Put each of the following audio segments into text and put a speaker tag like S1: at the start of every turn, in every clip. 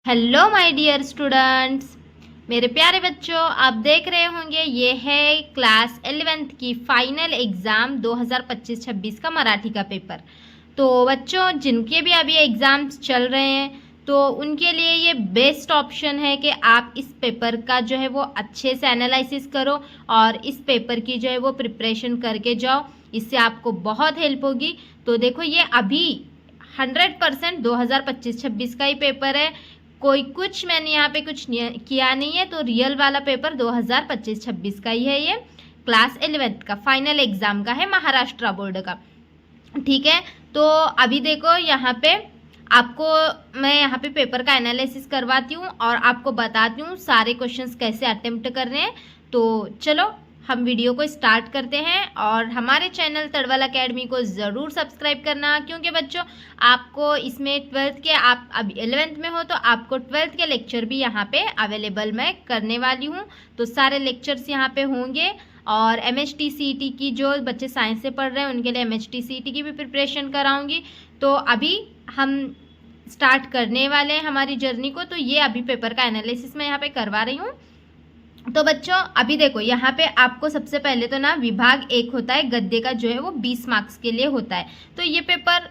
S1: Hello my dear students, मेरे प्यारे बच्चों, आप देख रहे होंगे ये है क्लास 11th की फाइनल एग्ज़ाम 2025-26 का मराठी का पेपर। तो बच्चों, जिनके भी अभी एग्ज़ाम्स चल रहे हैं तो उनके लिए ये बेस्ट ऑप्शन है कि आप इस पेपर का जो है वो अच्छे से एनालिसिस करो और इस पेपर की जो है वो प्रिपरेशन करके जाओ। इससे आपको बहुत हेल्प होगी। तो देखो, ये अभी 100% 2025-26 का ही पेपर है। कोई कुछ मैंने यहाँ पे कुछ किया नहीं है। तो रियल वाला पेपर 2025-26 का ही है। ये क्लास 11th का फाइनल एग्जाम का है, महाराष्ट्र बोर्ड का। ठीक है, तो अभी देखो यहाँ पे आपको मैं यहाँ पे पेपर का एनालिसिस करवाती हूँ और आपको बताती हूँ सारे क्वेश्चंस कैसे अटेम्प्ट कर रहे हैं। तो चलो हम वीडियो को स्टार्ट करते हैं और हमारे चैनल तड़वल अकेडमी को ज़रूर सब्सक्राइब करना, क्योंकि बच्चों आपको इसमें 12th के, आप अब 11th में हो तो आपको 12th के लेक्चर भी यहाँ पे अवेलेबल मैं करने वाली हूँ। तो सारे लेक्चर्स यहाँ पे होंगे और MHT-CET की जो बच्चे साइंस से पढ़ रहे हैं उनके लिए MHT-CET की भी प्रिपरेशन कराऊंगी। तो अभी हम स्टार्ट करने वाले हैं हमारी जर्नी को। तो ये अभी पेपर का एनालिसिस मैं यहाँ पे करवा रही हूँ। तो बच्चों अभी देखो, यहाँ पे आपको सबसे पहले तो ना विभाग 1 होता है गद्य का, जो है वो 20 मार्क्स के लिए होता है। तो ये पेपर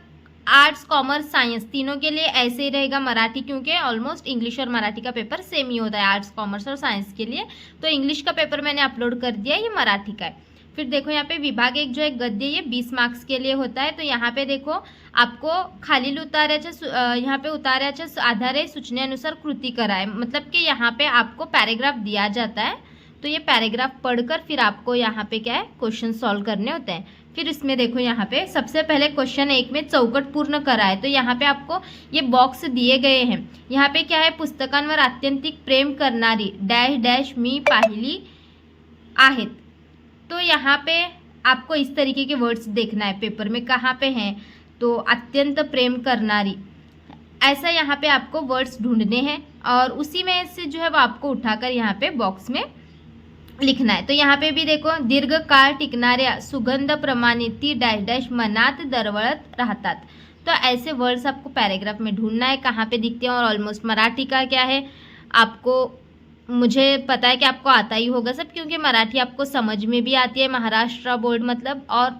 S1: आर्ट्स, कॉमर्स, साइंस तीनों के लिए ऐसे ही रहेगा। मराठी क्योंकि ऑलमोस्ट इंग्लिश और मराठी का पेपर सेम ही होता है आर्ट्स, कॉमर्स और साइंस के लिए। तो इंग्लिश का पेपर मैंने अपलोड कर दिया, ये मराठी का है। फिर देखो यहाँ पे विभाग 1 जो है गद्य, ये 20 मार्क्स के लिए होता है। तो यहाँ पे देखो आपको खालील उतार्याच्या यहाँ पे उतार्याच्या आधारे सूचनेनुसार कृती कराए, मतलब कि यहाँ पे आपको पैराग्राफ दिया जाता है। तो ये पैराग्राफ पढ़कर फिर आपको यहाँ पे क्या है, क्वेश्चन सॉल्व करने होते हैं। फिर इसमें देखो यहाँ पे सबसे पहले क्वेश्चन 1 में चौकट पूर्ण करा है। तो यहाँ पे आपको ये बॉक्स दिए गए हैं। यहाँ पे क्या है, पुस्तकांवर आत्यंतिक प्रेम करणारी डैश डैश मी पाहिली आहेत। तो यहाँ पे आपको इस तरीके के वर्ड्स देखना है पेपर में, कहाँ पे हैं। तो अत्यंत प्रेम करनारी, ऐसा यहाँ पे आपको वर्ड्स ढूंढने हैं और उसी में से जो है वो आपको उठाकर यहाँ पे बॉक्स में लिखना है। तो यहाँ पे भी देखो, दीर्घ काळ टिकणाऱ्या सुगंध प्रमाणे ती डैश डैश मनात दरवळत राहतात। तो ऐसे वर्ड्स आपको पैराग्राफ में ढूंढना है, कहाँ पे दिखते हैं। और ऑलमोस्ट मराठी का क्या है, आपको, मुझे पता है कि आपको आता ही होगा सब, क्योंकि मराठी आपको समझ में भी आती है, महाराष्ट्र बोर्ड मतलब, और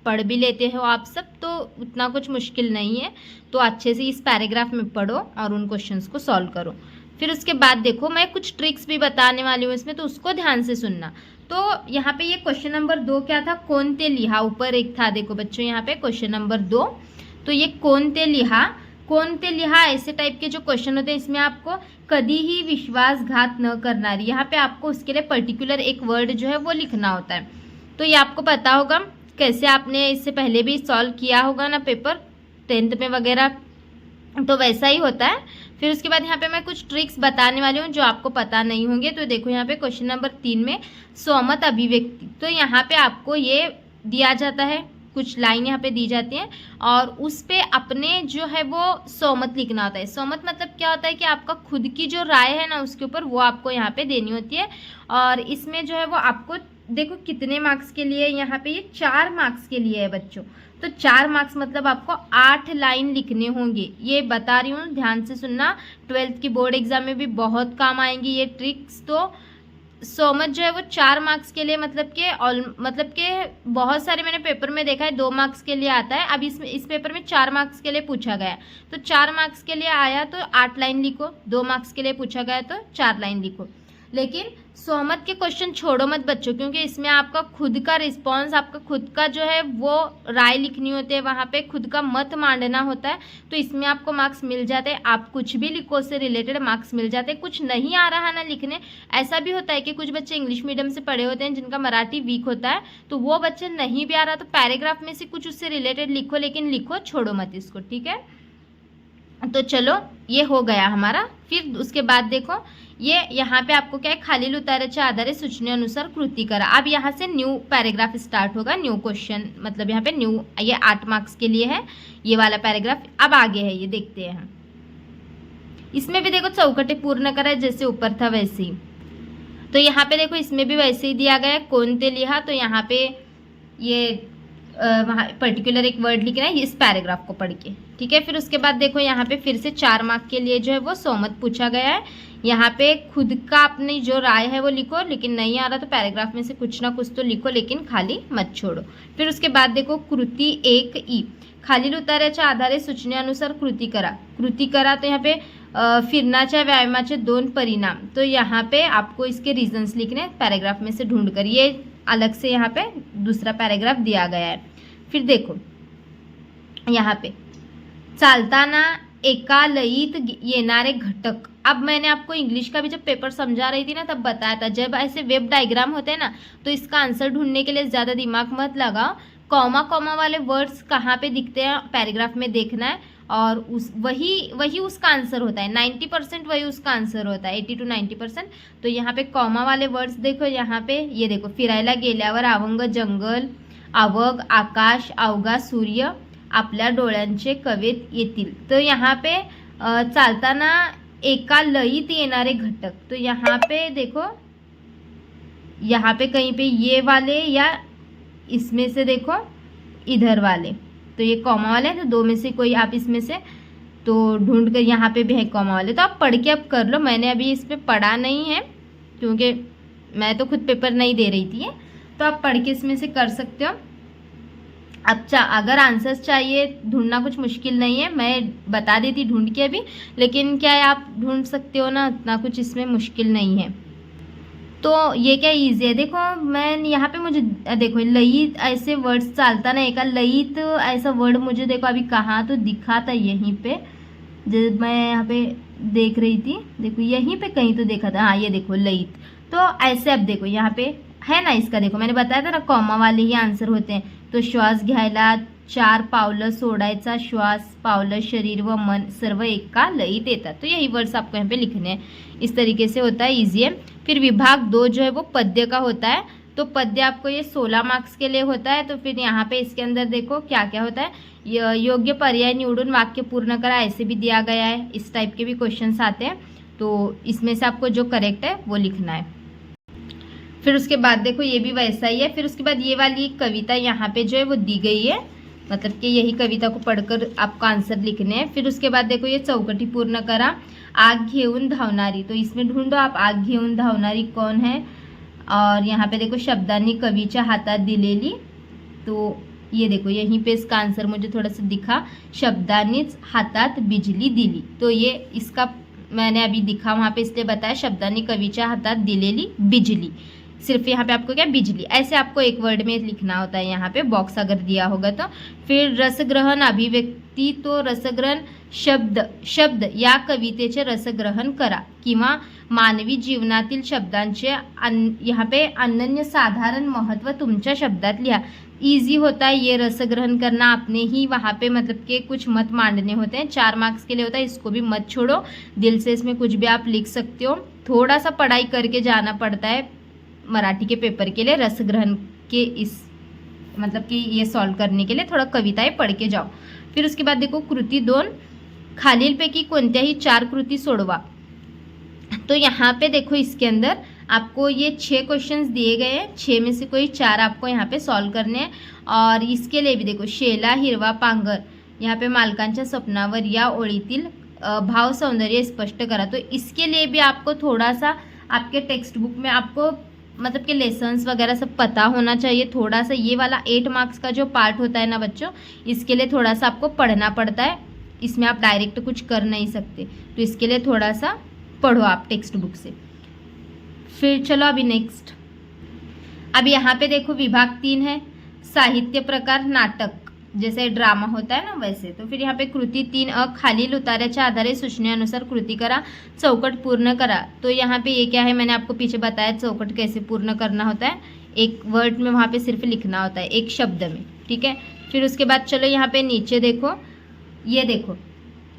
S1: पढ़ भी लेते हो आप सब, तो उतना कुछ मुश्किल नहीं है। तो अच्छे से इस पैराग्राफ में पढ़ो और उन क्वेश्चंस को सॉल्व करो। फिर उसके बाद देखो, मैं कुछ ट्रिक्स भी बताने वाली हूँ इसमें, तो उसको ध्यान से सुनना। तो यहाँ पे ये क्वेश्चन नंबर 2 क्या था, कोणते लिहा, ऊपर एक था देखो बच्चों यहाँ पे क्वेश्चन नंबर 2। तो ये कोणते लिहा ऐसे टाइप के जो क्वेश्चन होते हैं, इसमें आपको कधीही विश्वासघात न करनारी, यहाँ पे आपको उसके लिए पर्टिकुलर एक वर्ड जो है वो लिखना होता है। तो ये आपको पता होगा, कैसे आपने इससे पहले भी सॉल्व किया होगा ना पेपर 10th में वगैरह, तो वैसा ही होता है। फिर उसके बाद यहाँ पे मैं कुछ ट्रिक्स बताने वाली हूँ जो आपको पता नहीं होंगे। तो देखो यहाँ पे क्वेश्चन नंबर 3 में स्वमत अभिव्यक्ति, तो यहाँ पे आपको ये दिया जाता है, कुछ लाइन यहाँ पे दी जाती हैं और उस पे अपने जो है वो स्वमत लिखना होता है। स्वमत मतलब क्या होता है कि आपका खुद की जो राय है ना उसके ऊपर, वो आपको यहाँ पे देनी होती है। और इसमें जो है वो आपको देखो कितने मार्क्स के लिए, यहाँ पे ये 4 मार्क्स के लिए है बच्चों। तो 4 मार्क्स मतलब आपको 8 लाइन लिखने होंगे। ये बता रही हूँ, ध्यान से सुनना, 12th की बोर्ड एग्जाम में भी बहुत काम आएंगी ये ट्रिक्स। तो स्वमत जो है वो 4 मार्क्स के लिए, मतलब कि बहुत सारे मैंने पेपर में देखा है 2 मार्क्स के लिए आता है। अब इस पेपर में 4 मार्क्स के लिए पूछा गया। तो 4 मार्क्स के लिए आया तो 8 लाइन लिखो, 2 मार्क्स के लिए पूछा गया तो 4 लाइन लिखो। लेकिन स्वमत के क्वेश्चन छोड़ो मत बच्चों, क्योंकि इसमें आपका खुद का रिस्पॉन्स, आपका खुद का जो है वो राय लिखनी होती है, वहाँ पे खुद का मत मांडना होता है। तो इसमें आपको मार्क्स मिल जाते हैं। आप कुछ भी लिखो, उससे रिलेटेड मार्क्स मिल जाते हैं। कुछ नहीं आ रहा ना लिखने, ऐसा भी होता है कि कुछ बच्चे इंग्लिश मीडियम से पढ़े होते हैं जिनका मराठी वीक होता है, तो वो बच्चे नहीं भी आ रहा तो पैराग्राफ में से कुछ उससे रिलेटेड लिखो, लेकिन लिखो, छोड़ो मत इसको, ठीक है। तो चलो ये हो गया हमारा। फिर उसके बाद देखो, ये यहाँ पे आपको क्या है, खालील उतार्याच्या आधारे सूचनेनुसार कृती करा। अब यहाँ से न्यू पैराग्राफ स्टार्ट होगा, न्यू क्वेश्चन, मतलब यहाँ पे न्यू, ये 8 मार्क्स के लिए है ये वाला पैराग्राफ। अब आगे है, ये देखते हैं। इसमें भी देखो चौकटे पूर्ण करा, जैसे ऊपर था वैसे ही। तो यहाँ पे देखो इसमें भी वैसे ही दिया गया है, कोणते लिहा। तो यहाँ पे ये वहाँ पर्टिकुलर एक वर्ड लिखना है इस पैराग्राफ को पढ़ के, ठीक है। फिर उसके बाद देखो यहाँ पे फिर से 4 मार्क के लिए जो है वो 100 मत पूछा गया है। यहाँ पे खुद का अपनी जो राय है वो लिखो, लेकिन नहीं आ रहा तो पैराग्राफ में से कुछ ना कुछ तो लिखो, लेकिन खाली मत छोड़ो। फिर उसके बाद देखो कृती 1 खालील उतार्याच्या आधारे सूचनेनुसार कृती करा। कृती करा तो यहाँ पे फिरण्याच्या व्यायामाचे 2 परिणाम, तो यहाँ पे आपको इसके रीजन्स लिखने पैराग्राफ में से ढूंढ कर, ये अलग से यहाँ पे दूसरा पैराग्राफ दिया गया है। फिर देखो यहाँ पे चालताना एका लयीत येणारे घटक। अब मैंने आपको इंग्लिश का भी जब पेपर समझा रही थी ना तब बताया था, जब ऐसे वेब डायग्राम होते हैं ना तो इसका आंसर ढूंढने के लिए ज़्यादा दिमाग मत लगाओ, कॉमा कॉमा वाले वर्ड्स कहाँ पे दिखते हैं पैराग्राफ में देखना है, और वही उसका आंसर होता है। 90% वही उसका आंसर होता है, 80 to 90%। तो यहाँ पे कॉमा वाले वर्ड्स देखो, यहाँ पे ये देखो, फिरायला गेल्यावर अवंग जंगल, अवघ आकाश, अवघा सूर्य आपल्या डोळ्यांचे कवेत येतील। तो यहाँ पे चालताना एका लयीत येणारे घटक, तो यहाँ पे देखो, यहाँ पे कहीं पे ये वाले या इसमें से देखो इधर वाले, तो ये कॉमा वाले हैं, तो 2 में से कोई आप इसमें से तो ढूंढ कर, यहाँ पे भी है कॉमा वाले, तो आप पढ़ के अब कर लो। मैंने अभी इस पर पढ़ा नहीं है क्योंकि मैं तो खुद पेपर नहीं दे रही थी, तो आप पढ़ के इसमें से कर सकते हो। अच्छा, अगर आंसर्स चाहिए, ढूंढना कुछ मुश्किल नहीं है, मैं बता देती ढूंढ के अभी, लेकिन क्या है आप ढूंढ सकते हो ना, इतना कुछ इसमें मुश्किल नहीं है। तो ये क्या इजी है, देखो मैं यहाँ पे मुझे देखो लयित ऐसे वर्ड्स चालता ना, एका लयित ऐसा वर्ड मुझे देखो अभी कहाँ तो दिखा था, यहीं पे जब मैं यहाँ पे देख रही थी, देखो यहीं पे कहीं तो देखा था, हाँ ये देखो लयित। तो ऐसे अब देखो यहाँ पे है ना, इसका देखो मैंने बताया था ना कॉमा वाले ही आंसर होते हैं। तो श्वास घ्यायला 4 पावलं सोडायचा, श्वास, पावलं, शरीर व मन सर्व एका लयीत येतात। तो यही वर्ड्स आपको यहाँ पे लिखने हैं, इस तरीके से होता है, ईजी है। फिर विभाग 2 जो है वो पद्य का होता है, तो पद्य आपको ये 16 मार्क्स के लिए होता है। तो फिर यहाँ पे इसके अंदर देखो क्या क्या होता है, योग्य पर्याय निवडून वाक्य पूर्ण करा, ऐसे भी दिया गया है, इस टाइप के भी क्वेश्चंस आते हैं। तो इसमें से आपको जो करेक्ट है वो लिखना है। फिर उसके बाद देखो ये भी वैसा ही है। फिर उसके बाद ये वाली कविता यहाँ पे जो है वो दी गई है, मतलब कि यही कविता को पढ़कर आपको आंसर लिखने हैं। फिर उसके बाद देखो ये चौकटी पूर्ण करा, आग घेऊन धावणारी, तो इसमें ढूंढो आप आग घेऊन धावणारी कौन है। और यहाँ पे देखो शब्दांनी कवीच्या हातात दिलेली, तो ये देखो यहीं पे इसका आंसर मुझे थोड़ा सा दिखा, शब्दांनीच हातात बिजली दिली, तो ये इसका मैंने अभी दिखा वहाँ पे इसलिए बताया, शब्दांनी कवीच्या हातात दिलेली बिजली, सिर्फ यहाँ पे आपको क्या बिजली, ऐसे आपको एक वर्ड में लिखना होता है यहाँ पे, बॉक्स अगर दिया होगा तो। फिर रसग्रहण अभिव्यक्ती, तो रसग्रहण शब्द या कवितेचे रसग्रहण करा, किंवा मानवी जीवनातील शब्दांचे यहाँ पे अनन्य साधारण महत्व तुमच्या शब्दात लिहा। ईजी होता है ये रसग्रहण करना, आपने ही वहाँ पे मतलब के कुछ मत मांडने होते हैं, 4 मार्क्स के लिए होता है, इसको भी मत छोड़ो, दिल से इसमें कुछ भी आप लिख सकते हो। थोड़ा सा पढ़ाई करके जाना पड़ता है मराठी के पेपर के लिए, रसग्रहण के इस मतलब कि ये सॉल्व करने के लिए थोड़ा कविताएं पढ़ के जाओ। फिर उसके बाद देखो कृती 2, खालीलपैकी कोणत्याही 4 कृती सोडवा। तो यहाँ पे देखो इसके अंदर आपको ये 6 क्वेश्चंस दिए गए हैं, 6 में से कोई 4 आपको यहाँ पे सॉल्व करने हैं। और इसके लिए भी देखो शेला हिरवा पांगर, यहाँ पे मालकांच्या स्वप्नावर या ओळीतील भाव सौंदर्य स्पष्ट करा। तो इसके लिए भी आपको थोड़ा सा आपके टेक्स्ट बुक में आपको मतलब कि लेसन्स वगैरह सब पता होना चाहिए। थोड़ा सा ये वाला 8 मार्क्स का जो पार्ट होता है ना बच्चों, इसके लिए थोड़ा सा आपको पढ़ना पड़ता है, इसमें आप डायरेक्ट कुछ कर नहीं सकते, तो इसके लिए थोड़ा सा पढ़ो आप टेक्स्ट बुक से। फिर चलो अभी नेक्स्ट, अब यहाँ पे देखो विभाग 3 है, साहित्य प्रकार नाटक, जैसे ड्रामा होता है ना वैसे। तो फिर यहाँ पे कृती 3 खालील उतार्याच्या आधारे सूचनेनुसार कृती करा, चौकट पूर्ण करा। तो यहाँ पे ये क्या है, मैंने आपको पीछे बताया चौकट कैसे पूर्ण करना होता है, एक वर्ड में वहाँ पे सिर्फ लिखना होता है, एक शब्द में, ठीक है। फिर उसके बाद चलो यहाँ पे नीचे देखो, ये देखो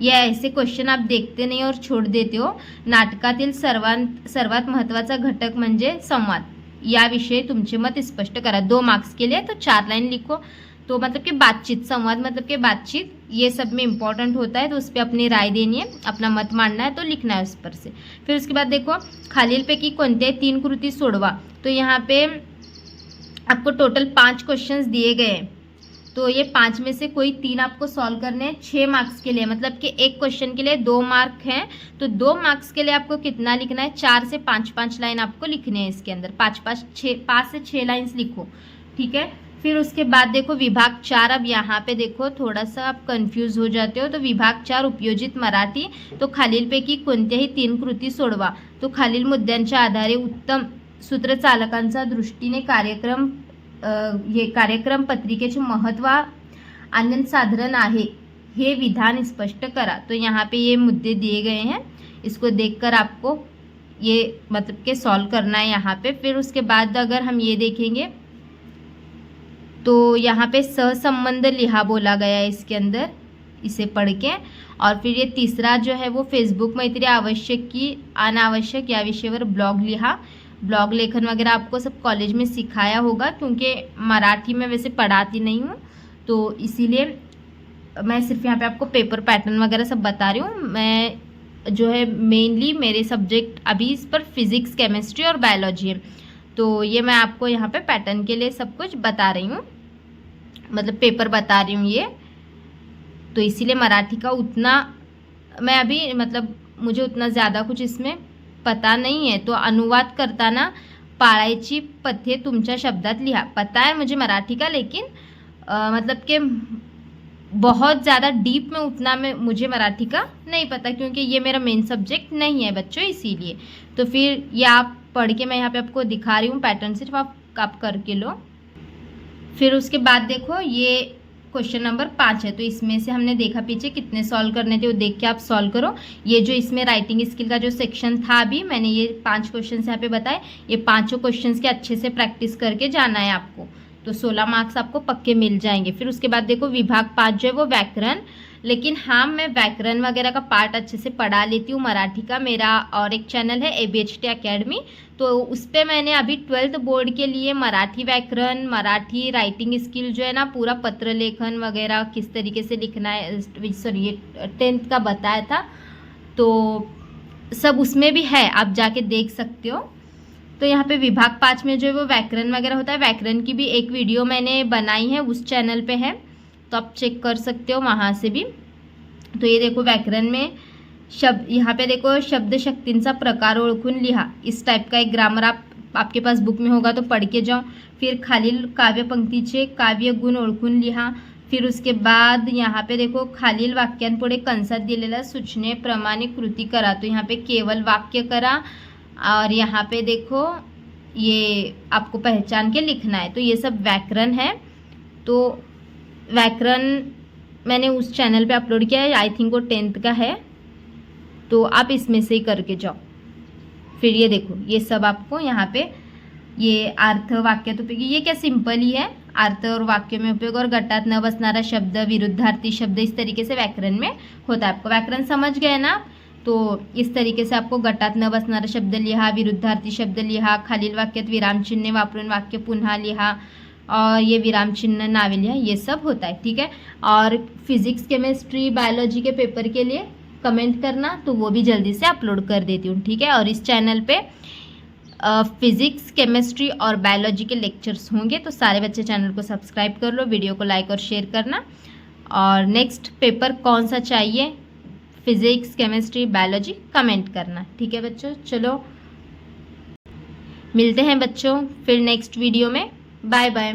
S1: ये ऐसे क्वेश्चन आप देखते नहीं और छोड़ देते हो। नाटकातील सर्वात महत्त्वाचा घटक म्हणजे संवाद, याविषयी तुमचे मत स्पष्ट करा। 2 मार्क्स के लिए तो 4 लाइन लिखो। तो मतलब कि बातचीत, संवाद मतलब कि बातचीत, ये सब में इम्पॉर्टेंट होता है, तो उस पर अपनी राय देनी है, अपना मत मांडना है, तो लिखना है उस पर से। फिर उसके बाद देखो खालीलपैकी कोणत्याही 3 कृती सोडवा। तो यहाँ पे आपको टोटल 5 क्वेश्चंस दिए गए हैं, तो ये 5 में से कोई 3 आपको सॉल्व करने हैं 6 मार्क्स के लिए, मतलब कि एक क्वेश्चन के लिए 2 मार्क हैं। तो 2 मार्क्स के लिए आपको कितना लिखना है, 4 से 5 लाइन आपको लिखने हैं इसके अंदर, 5 से 6 लाइन्स लिखो, ठीक है। फिर उसके बाद देखो विभाग 4, अब यहाँ पे देखो थोड़ा सा आप कन्फ्यूज हो जाते हो। तो विभाग 4 उपयोजित मराठी, तो खालीलपैकी कोणत्याही 3 कृती सोडवा। तो खालील मुद्द्यांच्या आधारे उत्तम सूत्रचालकांचा दृष्टीने कार्यक्रम पत्रिकेचे महत्त्व आनंद साधारण आहे हे विधान स्पष्ट करा। तो यहाँ पे ये मुद्दे दिए गए हैं, इसको देखकर आपको ये मतलब के सॉल्व करना है यहाँ पे। फिर उसके बाद अगर हम ये देखेंगे तो यहाँ पे सहसंबंध लिहा बोला गया है इसके अंदर, इसे पढ़ के। और फिर ये तीसरा जो है वो फेसबुक मैत्री आवश्यक की अनावश्यक या विषयवर ब्लॉग लिहा। ब्लॉग लेखन वगैरह आपको सब कॉलेज में सिखाया होगा, क्योंकि मराठी में वैसे पढ़ाती नहीं हूँ तो इसीलिए मैं सिर्फ यहाँ पे आपको पेपर पैटर्न वगैरह सब बता रही हूँ। मैं जो है मेनली मेरे सब्जेक्ट अभी इस पर फिज़िक्स, केमिस्ट्री और बायोलॉजी है, तो ये मैं आपको यहाँ पे पैटर्न के लिए सब कुछ बता रही हूँ, मतलब पेपर बता रही हूँ ये। तो इसीलिए मराठी का उतना मैं अभी मतलब मुझे उतना ज़्यादा कुछ इसमें पता नहीं है। तो अनुवाद करताना पाळायची पथ्ये तुमच्या शब्दात लिहा। पता है मुझे मराठी का, लेकिन मतलब कि बहुत ज़्यादा डीप में उतना में मुझे मराठी का नहीं पता, क्योंकि ये मेरा मेन सब्जेक्ट नहीं है बच्चों, इसीलिए। तो फिर ये आप पढ़ के मैं यहाँ पे आपको दिखा रही हूँ पैटर्न, सिर्फ आप करके लो। फिर उसके बाद देखो ये क्वेश्चन नंबर 5 है, तो इसमें से हमने देखा पीछे कितने सॉल्व करने थे, वो देख के आप सॉल्व करो। ये जो इसमें राइटिंग स्किल का जो सेक्शन था अभी मैंने ये 5 क्वेश्चन यहाँ पे बताए, ये 5 क्वेश्चन के अच्छे से प्रैक्टिस करके जाना है आपको, तो 16 मार्क्स आपको पक्के मिल जाएंगे। फिर उसके बाद देखो विभाग 5 जो है वो व्याकरण, लेकिन हाँ मैं व्याकरण वगैरह का पार्ट अच्छे से पढ़ा लेती हूँ मराठी का। मेरा और एक चैनल है ABHT अकेडमी, तो उस पर मैंने अभी 12th बोर्ड के लिए मराठी व्याकरण, मराठी राइटिंग स्किल जो है ना, पूरा पत्र लेखन वगैरह किस तरीके से लिखना है, सॉरी ये 10th का बताया था, तो सब उसमें भी है, आप जाके देख सकते हो। तो यहाँ पे विभाग 5 में जो है वो व्याकरण वगैरह होता है। व्याकरण की भी एक वीडियो मैंने बनाई है, उस चैनल पे है, तो आप चेक कर सकते हो वहाँ से भी। तो ये देखो व्याकरण में शब्द, यहाँ पे देखो शब्द शक्तींचा प्रकार ओळखून लिहा, इस टाइप का एक ग्रामर आपके पास बुक में होगा तो पढ़ के जाओ। फिर खालील काव्य पंक्तीचे काव्य गुण ओळखून लिहा। फिर उसके बाद यहाँ पे देखो खालील वाक्यांपुढे कंसात दिलेल्या सूचनेप्रमाणे कृती करा, तो यहाँ पे केवल वाक्य करा। और यहाँ पे देखो ये आपको पहचान के लिखना है, तो ये सब व्याकरण है। तो व्याकरण मैंने उस चैनल पे अपलोड किया है, आई थिंक वो 10th का है, तो आप इसमें से ही करके जाओ। फिर ये देखो ये सब आपको यहाँ पे ये अर्थ वाक्य, तो ये क्या सिंपल ही है, अर्थ और वाक्य में उपयोग और गटात न बसणारा शब्द, विरुद्धार्थी शब्द, इस तरीके से व्याकरण में होता है। आपको व्याकरण समझ गए ना, तो इस तरीके से आपको गटात न बसणारा शब्द लिहा, विरुद्धार्थी शब्द लिहा, खालील वाक्यात विरामचिन्हे वापरून वाक्य पुन्हा लिहा, और ये विराम चिन्ह नावे लिहा, ये सब होता है, ठीक है। और फिजिक्स, केमिस्ट्री, बायोलॉजी के पेपर के लिए कमेंट करना, तो वो भी जल्दी से अपलोड कर देती हूँ, ठीक है। और इस चैनल पे फिजिक्स, केमिस्ट्री और बायोलॉजी के लेक्चर्स होंगे, तो सारे बच्चे चैनल को सब्सक्राइब कर लो, वीडियो को लाइक और शेयर करना। और नेक्स्ट पेपर कौन सा चाहिए, फिजिक्स, केमिस्ट्री, बायोलॉजी, कमेंट करना, ठीक है बच्चों। चलो मिलते हैं बच्चों फिर नेक्स्ट वीडियो में, बाय बाय।